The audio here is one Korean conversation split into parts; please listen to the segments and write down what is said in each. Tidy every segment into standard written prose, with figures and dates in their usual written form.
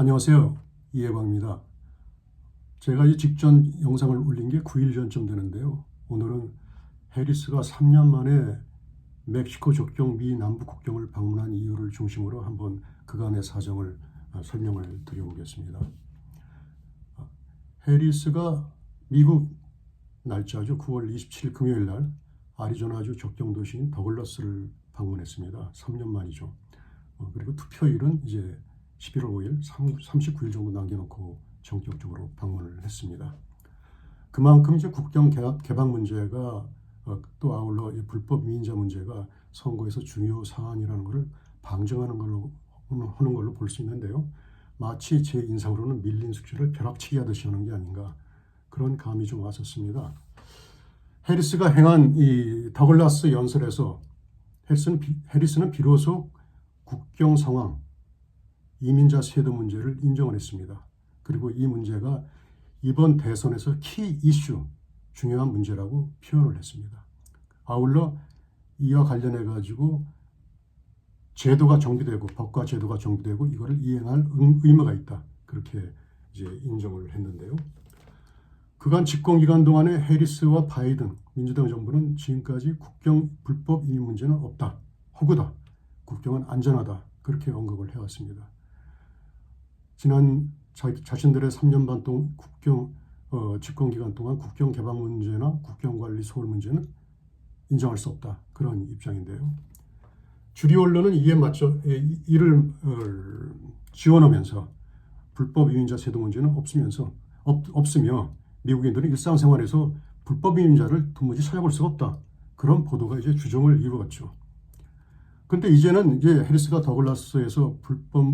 안녕하세요. 이해광입니다. 제가 이 직전 영상을 올린 게 9일 전쯤 되는데요. 오늘은 해리스가 3년 만에 멕시코 접경 미 남북 국경을 방문한 이유를 중심으로 한번 그간의 사정을 설명을 드려보겠습니다. 해리스가 미국 날짜죠. 9월 27일 금요일 날 애리조나주 접경 도시인 더글라스를 방문했습니다. 3년 만이죠. 그리고 투표일은 이제 11월 5일, 39일 정도 남겨놓고 전격적으로 방문을 했습니다. 그만큼 이제 국경 개방 문제가 또 아울러 불법 이민자 문제가 선거에서 중요 사안이라는 것을 방증하는 걸로 하는 걸로 볼 수 있는데요. 마치 제 인상으로는 밀린 숙제를 벼락치기 하듯이 하는 게 아닌가 그런 감이 좀 왔었습니다. 해리스가 행한 이 더글라스 연설에서 해리스는 비로소 국경 상황, 이민자 세도 문제를 인정을 했습니다. 그리고 이 문제가 이번 대선에서 키 이슈, 중요한 문제라고 표현을 했습니다. 아울러 이와 관련해 가지고 제도가 정비되고 법과 제도가 정비되고 이거를 이행할 의무가 있다. 그렇게 이제 인정을 했는데요. 그간 집권 기간 동안에 해리스와 바이든 민주당 정부는 지금까지 국경 불법 이민 문제는 없다. 허구다. 국경은 안전하다. 그렇게 언급을 해왔습니다. 지난 자신들의 3년 반 동안 집권 기간 동안 국경 개방 문제나 국경 관리 소홀 문제는 인정할 수 없다. 그런 입장인데요. 주류 언론은 이에 맞춰 이를 지원하면서 불법 이민자 세도 문제는 없으며 미국인들은 일상생활에서 불법 이민자를 도무지 찾아볼 수가 없다. 그런 보도가 이제 주종을 이루었죠. 그런데 이제는 이제 해리스가 더글라스에서 불법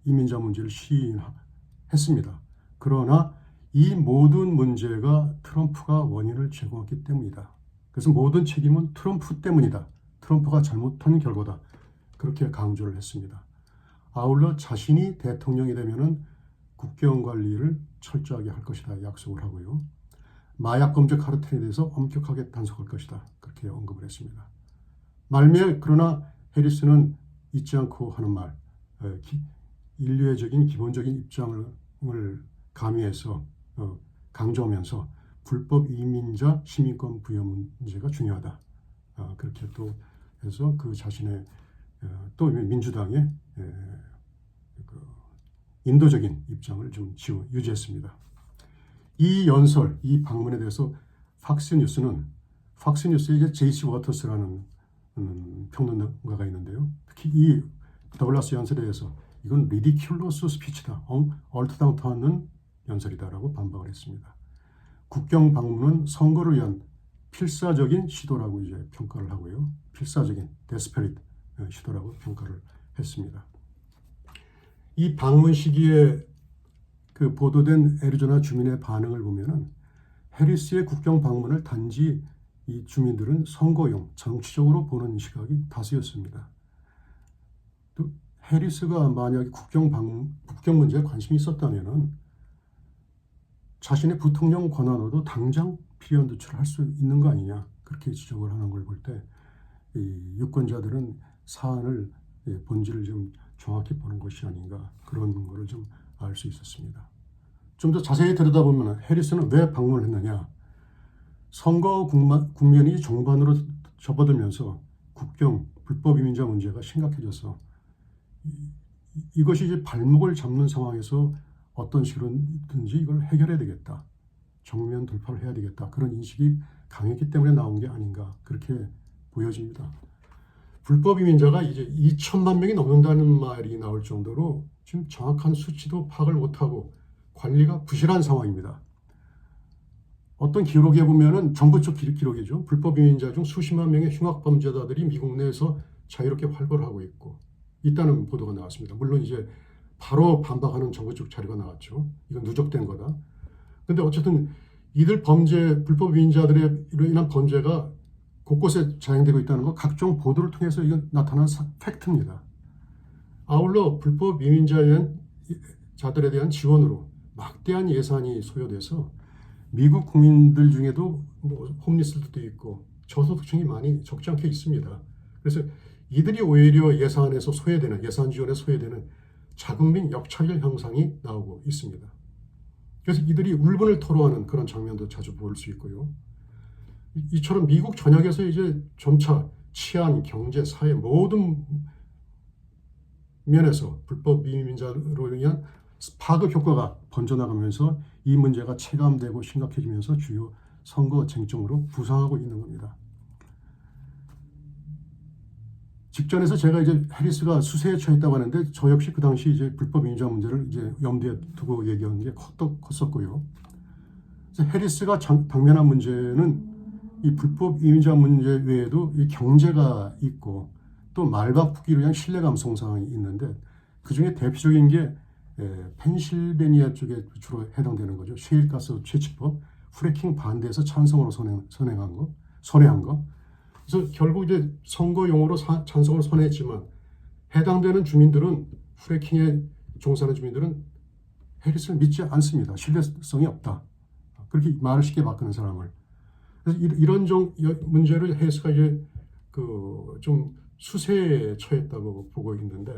이민자 문제를 시인했습니다. 그러나 이 모든 문제가 트럼프가 원인을 제공했기 때문이다. 그래서 모든 책임은 트럼프 때문이다. 트럼프가 잘못한 결과다. 그렇게 강조를 했습니다. 아울러 자신이 대통령이 되면은 국경 관리를 철저하게 할 것이다 약속을 하고요. 마약 범죄 카르텔에 대해서 엄격하게 단속할 것이다. 그렇게 언급을 했습니다. 말미에 그러나 해리스는 잊지 않고 하는 말, 인류애적인 기본적인 입장을 가미해서 강조하면서 불법 이민자 시민권 부여 문제가 중요하다. 그렇게 또 해서 그 자신의 또 민주당의 인도적인 입장을 좀 유지했습니다. 이 연설, 이 방문에 대해서 팍스뉴스에 이제 제이시 워터스라는 평론가가 있는데요. 특히 이 더글라스 연설에 대해서 이건 리디큘러스 스피치다, 얼토당토하는 연설이다라고 반박을 했습니다. 국경 방문은 선거를 위한 필사적인 시도라고 이제 평가를 하고요. 필사적인 데스페리트 시도라고 평가를 했습니다. 이 방문 시기에 그 보도된 애리조나 주민의 반응을 보면은 해리스의 국경 방문을 단지 이 주민들은 선거용, 정치적으로 보는 시각이 다수였습니다. 또 해리스가 만약에 국경 문제에 관심이 있었다면은 자신의 부통령 권한으로도 당장 필요한 조치를 할 수 있는 거 아니냐 그렇게 지적을 하는 걸 볼 때 이 유권자들은 사안을 본질을 좀 정확히 보는 것이 아닌가 그런 거를 좀 알 수 있었습니다. 좀 더 자세히 들여다보면 해리스는 왜 방문을 했느냐? 선거 국면이 종반으로 접어들면서 국경 불법 이민자 문제가 심각해져서 이것이 이제 발목을 잡는 상황에서 어떤 식으로든지 이걸 해결해야 되겠다. 정면 돌파를 해야 되겠다. 그런 인식이 강했기 때문에 나온 게 아닌가 그렇게 보여집니다. 불법 이민자가 이제 2천만 명이 넘는다는 말이 나올 정도로 지금 정확한 수치도 파악을 못하고 관리가 부실한 상황입니다. 어떤 기록에 보면은 정부 쪽 기록이죠. 불법 이민자 중 수십만 명의 흉악범죄자들이 미국 내에서 자유롭게 활보를 하고 있다는 보도가 나왔습니다. 물론 이제 바로 반박하는 정부 쪽 자료가 나왔죠. 이건 누적된 거다. 근데 어쨌든 이들 불법 이민자들로 인한 범죄가 곳곳에 자행되고 있다는 거 각종 보도를 통해서 이건 나타난 팩트입니다. 아울러 불법 이민자들에 대한 지원으로 막대한 예산이 소요돼서 미국 국민들 중에도 홈리스들도 있고 저소득층이 많이 적지 않게 있습니다. 그래서 이들이 오히려 예산 지원에 소외되는 자국민 역차별 현상이 나오고 있습니다. 그래서 이들이 울분을 토로하는 그런 장면도 자주 볼 수 있고요. 이처럼 미국 전역에서 이제 점차 치안, 경제, 사회 모든 면에서 불법 이민자로 인한 파급 효과가 번져나가면서 이 문제가 체감되고 심각해지면서 주요 선거 쟁점으로 부상하고 있는 겁니다. 직전에서 제가 이제 해리스가 수세에 처했다고 하는데 저 역시 그 당시 이제 불법 이민자 문제를 이제 염두에 두고 얘기하는 게 컸었고요. 그래서 해리스가 당면한 문제는 이 불법 이민자 문제 외에도 이 경제가 있고 또 말바꾸기로 위한 신뢰감 손상이 있는데 그 중에 대표적인 게 펜실베니아 쪽에 주로 해당되는 거죠. 셰일가스 채취법, 프래킹 반대에서 찬성으로 선회한 거. 그래서 결국 이제 선거용으로 찬성을 선회했지만 해당되는 주민들은 프래킹에 종사하는 주민들은 해리스를 믿지 않습니다. 신뢰성이 없다. 그렇게 말을 쉽게 바꾸는 사람을. 그래서 이런 문제를 해리스가 이제 좀 수세에 처했다고 보고 있는데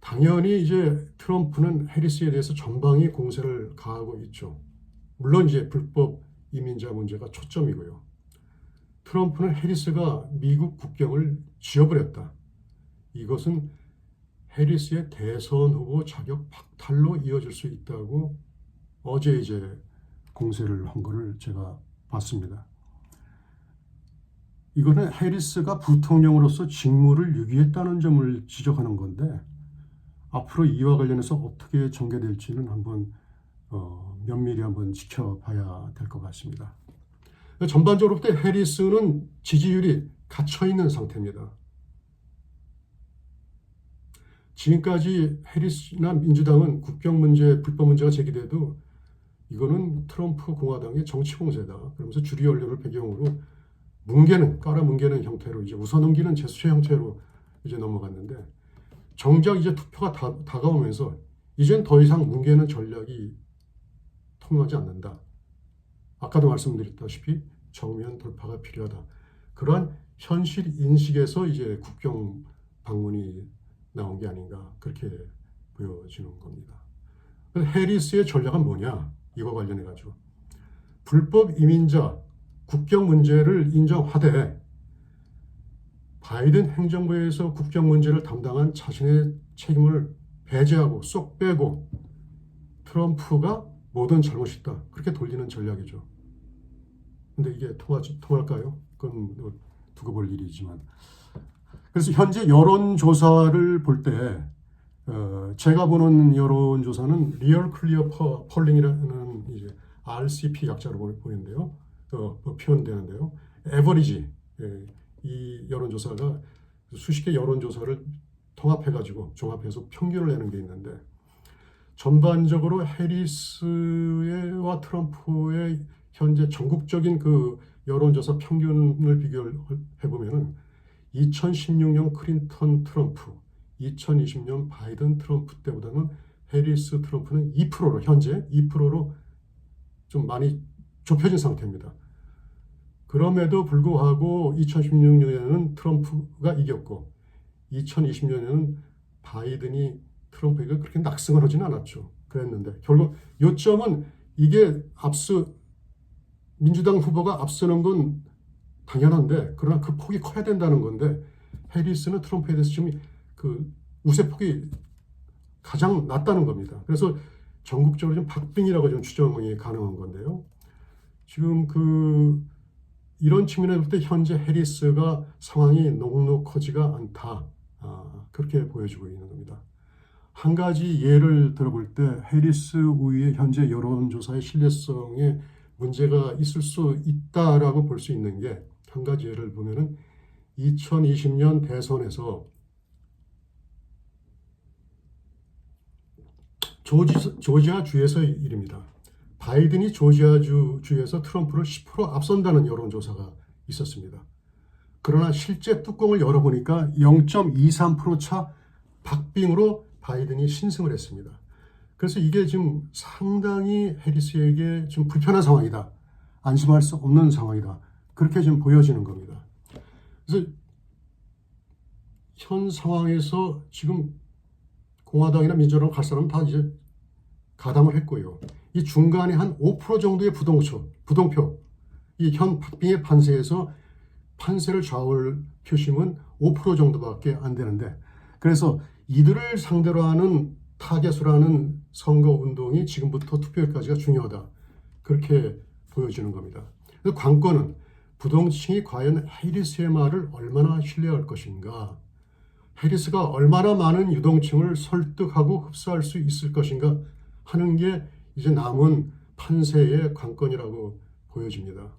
당연히 이제 트럼프는 해리스에 대해서 전방위 공세를 가하고 있죠. 물론 이제 불법 이민자 문제가 초점이고요. 트럼프는 해리스가 미국 국경을 지어버렸다. 이것은 해리스의 대선 후보 자격 박탈로 이어질 수 있다고 어제 이제 공세를 한 거를 제가 봤습니다. 이거는 해리스가 부통령으로서 직무를 유기했다는 점을 지적하는 건데 앞으로 이와 관련해서 어떻게 전개될지는 한번 면밀히 한번 지켜봐야 될 것 같습니다. 전반적으로 볼 때 해리스는 지지율이 갇혀있는 상태입니다. 지금까지 해리스나 민주당은 국경 문제, 불법 문제가 제기돼도 이거는 트럼프 공화당의 정치 공세다. 그러면서 주류 언론을 배경으로 깔아뭉개는 형태로 이제 웃어넘기는 제스처 형태로 이제 넘어갔는데 정작 이제 투표가 다가오면서 이젠 더 이상 뭉개는 전략이 통하지 않는다. 아까도 말씀드렸다시피 정면 돌파가 필요하다. 그러한 현실 인식에서 이제 국경 방문이 나온 게 아닌가 그렇게 보여지는 겁니다. 해리스의 전략은 뭐냐? 이거 관련해 가지고 불법 이민자 국경 문제를 인정하되 바이든 행정부에서 국경 문제를 담당한 자신의 책임을 배제하고 쏙 빼고 트럼프가 모든 잘못이 있다. 그렇게 돌리는 전략이죠. 근데 이게 통할까요? 그건 두고 볼 일이지만. 그래서 현재 여론조사를 볼 때 제가 보는 여론조사는 리얼 클리어 폴링이라는 이제 RCP 약자로 보이는데요. 표현되는데요. 에버리지 이 여론조사가 수십 개 여론조사를 통합해가지고 종합해서 평균을 내는 게 있는데 전반적으로 해리스와 트럼프의 현재 전국적인 그 여론조사 평균을 비교해보면은 2016년 클린턴 트럼프, 2020년 바이든 트럼프 때보다는 해리스 트럼프는 2%로 현재 2%로 좀 많이 좁혀진 상태입니다. 그럼에도 불구하고 2016년에는 트럼프가 이겼고 2020년에는 바이든이 트럼프에게 그렇게 낙승을 하지는 않았죠. 그랬는데 결국 요점은 이게 민주당 후보가 앞서는 건 당연한데 그러나 그 폭이 커야 된다는 건데 해리스는 트럼프에 대해서 지금 그 우세폭이 가장 낮다는 겁니다. 그래서 전국적으로 좀 박빙이라고 좀 추정이 가능한 건데요. 지금 이런 측면에서 볼 때 현재 해리스가 상황이 녹록하지가 않다. 그렇게 보여지고 있는 겁니다. 한 가지 예를 들어볼 때 해리스 우위의 현재 여론조사의 신뢰성에 문제가 있을 수 있다라고 볼 수 있는 게 한 가지 예를 보면은 2020년 대선에서 조지아 주에서의 일입니다. 바이든이 조지아 주에서 트럼프를 10% 앞선다는 여론조사가 있었습니다. 그러나 실제 뚜껑을 열어보니까 0.23% 차 박빙으로 바이든이 신승을 했습니다. 그래서 이게 지금 상당히 해리스에게 좀 불편한 상황이다. 안심할 수 없는 상황이다. 그렇게 지금 보여지는 겁니다. 그래서 현 상황에서 지금 공화당이나 민주당 갈 사람은 다 이제 가담을 했고요. 이 중간에 한 5% 정도의 부동표, 이 현 박빙의 판세에서 판세를 좌우할 표심은 5% 정도밖에 안 되는데, 그래서 이들을 상대로 하는 타겟으로 하는 선거 운동이 지금부터 투표일까지가 중요하다. 그렇게 보여지는 겁니다. 그래서 관건은 부동층이 과연 해리스의 말을 얼마나 신뢰할 것인가, 해리스가 얼마나 많은 유동층을 설득하고 흡수할 수 있을 것인가 하는 게 이제 남은 판세의 관건이라고 보여집니다.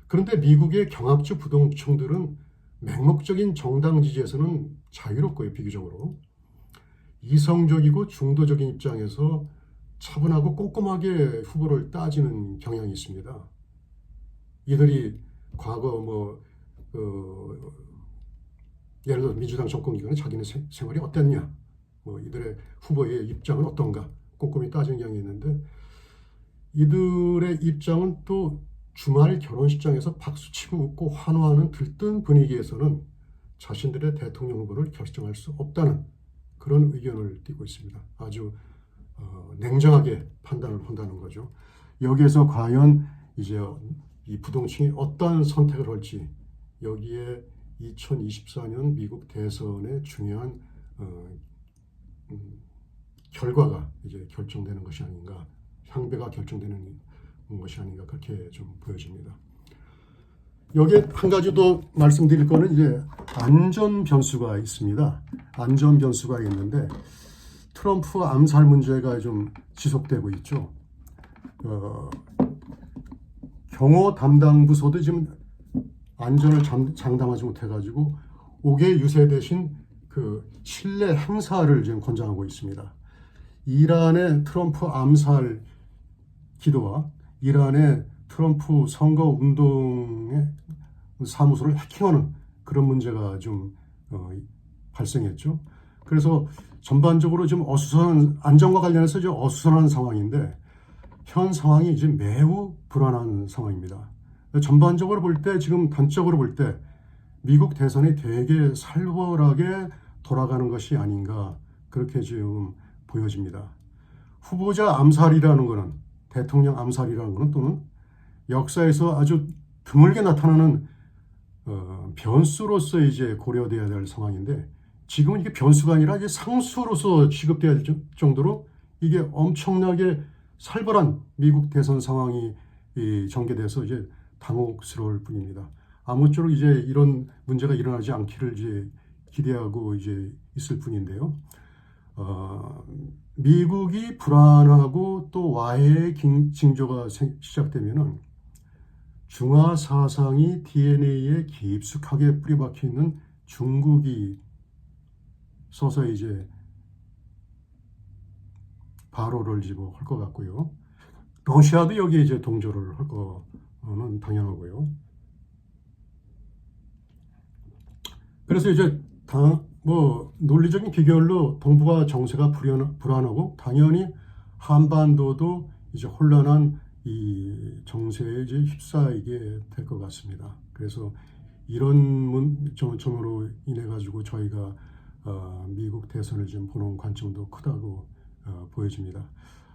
그런데 미국의 경합주 부동층들은 맹목적인 정당 지지에서는 자유롭고요, 비교적으로. 이성적이고 중도적인 입장에서 차분하고 꼼꼼하게 후보를 따지는 경향이 있습니다. 이들이 과거 예를 들어 민주당 정권 기간에 자기네 생활이 어땠냐, 이들의 후보의 입장은 어떤가 꼼꼼히 따지는 경향이 있는데, 이들의 입장은 또 주말 결혼식장에서 박수치고 웃고 환호하는 들뜬 분위기에서는 자신들의 대통령 후보를 결정할 수 없다는 그런 의견을 띠고 있습니다. 아주 냉정하게 판단을 한다는 거죠. 여기에서 과연 이제 이 부동층이 어떤 선택을 할지, 여기에 2024년 미국 대선의 중요한 결과가 이제 결정되는 것이 아닌가, 향배가 결정되는 것이 아닌가, 그렇게 좀 보여집니다. 여기에 한 가지 더 말씀드릴 거는 이제 안전 변수가 있습니다. 안전 변수가 있는데, 트럼프 암살 문제가 좀 지속되고 있죠. 경호 담당 부서도 지금 안전을 장담하지 못해가지고 5개 유세 대신 그 실내 행사를 지금 권장하고 있습니다. 이란의 트럼프 암살 기도와 이란의 트럼프 선거 운동의 사무소를 해킹하는 그런 문제가 좀 발생했죠. 그래서 전반적으로 좀 안전과 관련해서 좀 어수선한 상황인데, 현 상황이 이제 매우 불안한 상황입니다. 전반적으로 볼 때, 지금 단적으로 볼 때 미국 대선이 되게 살벌하게 돌아가는 것이 아닌가, 그렇게 지금 보여집니다. 후보자 암살이라는 것은, 대통령 암살이라는 것은 또는 역사에서 아주 드물게 나타나는 변수로서 이제 고려돼야 될 상황인데, 지금은 이게 변수가 아니라 이제 상수로서 취급돼야 될 정도로 이게 엄청나게 살벌한 미국 대선 상황이 전개돼서 이제 당혹스러울 뿐입니다. 아무쪼록 이제 이런 문제가 일어나지 않기를 이제 기대하고 이제 있을 뿐인데요. 미국이 불안하고 또 와해의 징조가 시작되면은 중화 사상이 DNA에 깊숙하게 뿌리박혀 있는 중국이 서서히 이제 발호를 지고 할 것 같고요. 러시아도 여기에 이제 동조를 할 거는 당연하고요. 그래서 이제 논리적인 비결로 동북아 정세가 불안하고, 당연히 한반도도 이제 혼란한 이 정세에 이제 휩싸이게 될 것 같습니다. 그래서 이런 점으로 인해 가지고 저희가 미국 대선을 지금 보는 관점도 크다고 보여집니다.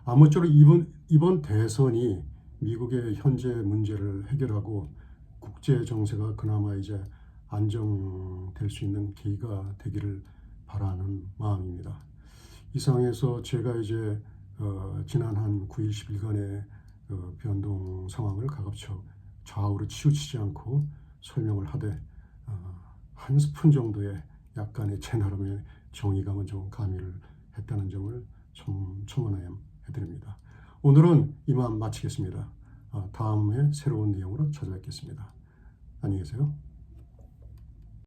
아무쪼록 이번 대선이 미국의 현재 문제를 해결하고 국제 정세가 그나마 이제 안정될 수 있는 계기가 되기를 바라는 마음입니다. 이상에서 제가 이제 지난 한 9일 10일간의 변동 상황을 가급적 좌우로 치우치지 않고 설명을 하되, 한 스푼 정도의 약간의 제 나름의 정의감은 좀 가미를 했다는 점을 첨언해드립니다. 오늘은 이만 마치겠습니다. 다음에 새로운 내용으로 찾아뵙겠습니다. 안녕히 계세요.